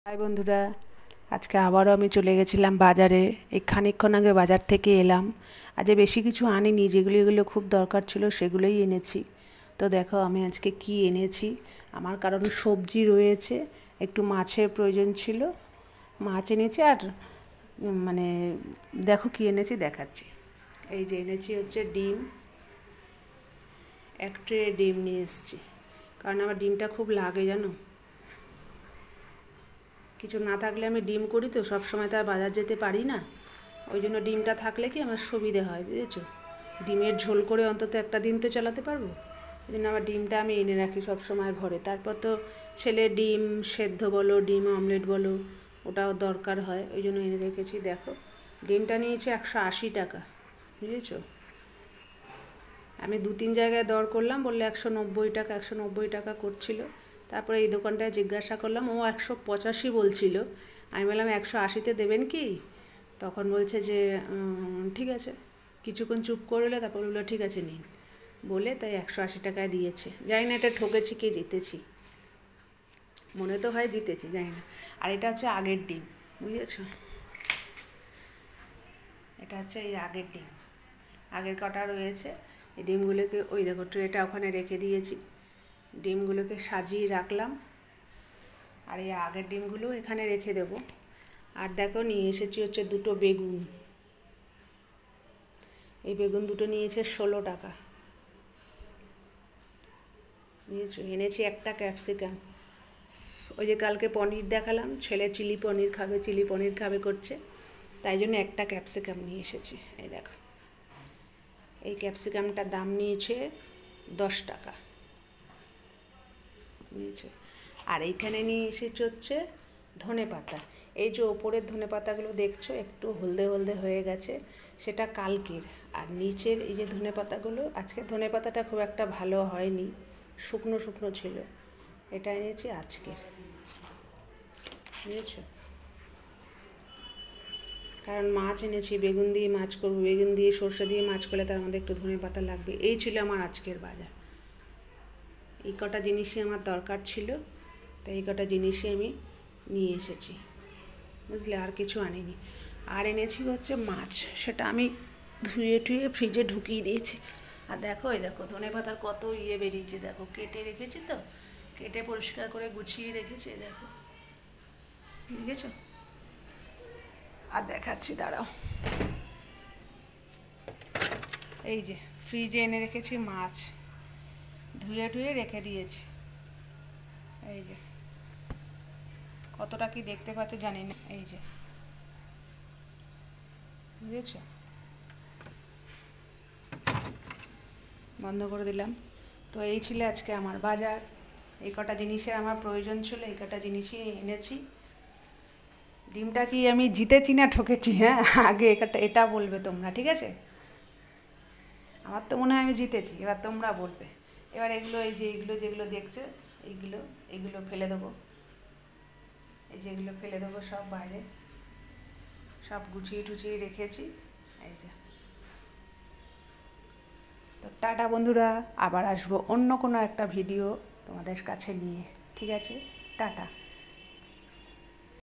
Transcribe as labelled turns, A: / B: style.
A: High বন্ধুরা, আজকে আবারও আমি চলে গেছিলাম বাজারে। এই খানিকক্ষণ আগে বাজার থেকে এলাম। আজ বেশি কিছু আনিনি, যেগুলো খুব দরকার ছিল সেগুলোই এনেছি। তো দেখো আমি আজকে কি এনেছি। আমার কারণ সবজি রয়েছে, একটু মাছের প্রয়োজন ছিল, মাছ এনেছি। আর মানে দেখো কি এনেছি দেখাচ্ছি। এই যে এনেছি হচ্ছে ডিম, এক ট্রে ডিম নিয়ে এসেছি, কারণ আমার ডিমটা খুব লাগে জানো। কিছু না থাকলে আমি ডিম করি তো, সব সময় তো আর বাজার যেতে পারি না। ওই জন্য ডিমটা থাকলে কি আমার সুবিধে হয়, বুঝেছো। ডিমের ঝোল করে অন্তত একটা দিন তো চালাতে পারবো। ওই জন্য আমার ডিমটা আমি এনে রাখি সব সময় ঘরে। তারপর তো ছেলে ডিম সেদ্ধ বলো, ডিম অমলেট বলো, ওটাও দরকার হয়, ওই জন্য এনে রেখেছি। দেখো ডিমটা নিয়েছে 180 টাকা, বুঝেছো। আমি 2-3 জায়গায় দর করলাম, বললে 190 টাকা 190 টাকা করছিল। তারপরে এই দোকানটায় জিজ্ঞাসা করলাম, ও 185 বলছিল। আমি বললাম 180-তে দেবেন কি? তখন বলছে যে ঠিক আছে। কিছুক্ষণ চুপ করলে, তারপর বললো ঠিক আছে নিন, বলে তাই 180 টাকায় দিয়েছে। জানি না এটা ঠকেছি কি জিতেছি, মনে তো হয় জিতেছি, জানি না। আর এটা হচ্ছে আগের ডিম, বুঝেছো। এটা হচ্ছে এই আগের ডিম, আগের কটা রয়েছে। এই ডিমগুলোকে ওই দেখো ট্রেটা ওখানে রেখে দিয়েছি, ডিমগুলোকে সাজিয়ে রাখলাম। আর এই আগের ডিমগুলো এখানে রেখে দেবো। আর দেখো নিয়ে এসেছি হচ্ছে 2টো বেগুন। এই বেগুন দুটো নিয়েছে 16 টাকা, বুঝেছো। এনেছি একটা ক্যাপসিকাম। ওই যে কালকে পনির দেখালাম, ছেলে চিলি পনির খাবে করছে, তাই জন্য একটা ক্যাপসিকাম নিয়ে এসেছি। এই দেখো, এই ক্যাপসিকামটার দাম নিয়েছে 10 টাকা, বুঝেছো। আর এইখানে নিয়ে এসেছে হচ্ছে ধনেপাতা। এই যে ওপরের ধনেপাতাগুলো দেখছো একটু হলদে হলদে হয়ে গেছে, সেটা কালকের। আর নিচের এই যে ধনেপাতাগুলো, আজকে ধনেপাতাটা খুব একটা ভালো হয়নি, শুকনো শুকনো ছিল। এটা এনেছি আজকের, বুঝেছো। কারণ মাছ এনেছি, বেগুন দিয়ে মাছ করবো, বেগুন দিয়ে সর্ষে দিয়ে মাছ করলে তার মধ্যে একটু ধনেপাতা লাগবে। এই ছিল আমার আজকের বাজার। এই কটা জিনিসই আমার দরকার ছিল, তাই এই কটা জিনিসই আমি নিয়ে এসেছি, বুঝলে। আর কিছু আনিনি। আর এনেছি হচ্ছে মাছ, সেটা আমি ধুয়ে টুয়ে ফ্রিজে ঢুকিয়ে দিয়েছি। আর দেখো এই দেখো ধনেপাতার কত বেরিয়েছে, দেখো কেটে রেখেছি তো, কেটে পরিষ্কার করে গুছিয়ে রেখেছি, দেখো, দেখেছো। আর দেখাচ্ছি দাঁড়াও, এই যে ফ্রিজে এনে রেখেছি মাছ, ধুয়ে টুয়ে রেখে দিয়েছি। এই যে কতটা কি দেখতে পাচ্ছ জানি না, এই যে, বুঝেছো। বন্ধ করে দিলাম। তো এই ছিল আজকে আমার বাজার। এই কটা জিনিসের আমার প্রয়োজন ছিল, এই কটা জিনিসই এনেছি। ডিমটা কি আমি জিতেছি না ঠকেছি? হ্যাঁ, আগে এটা বলবে তোমরা, ঠিক আছে। আমার তো মনে হয় আমি জিতেছি, এবার তোমরা বলবে। এবার এগুলো, এই যে এগুলো যেগুলো দেখছো, এইগুলো ফেলে দেবো। এই যে এগুলো ফেলে দেবো সব বাইরে, সব গুছিয়ে টুছিয়ে রেখেছি, এই যে। তো টাটা বন্ধুরা, আবার আসবো অন্য কোনো একটা ভিডিও তোমাদের কাছে নিয়ে, ঠিক আছে। টাটা।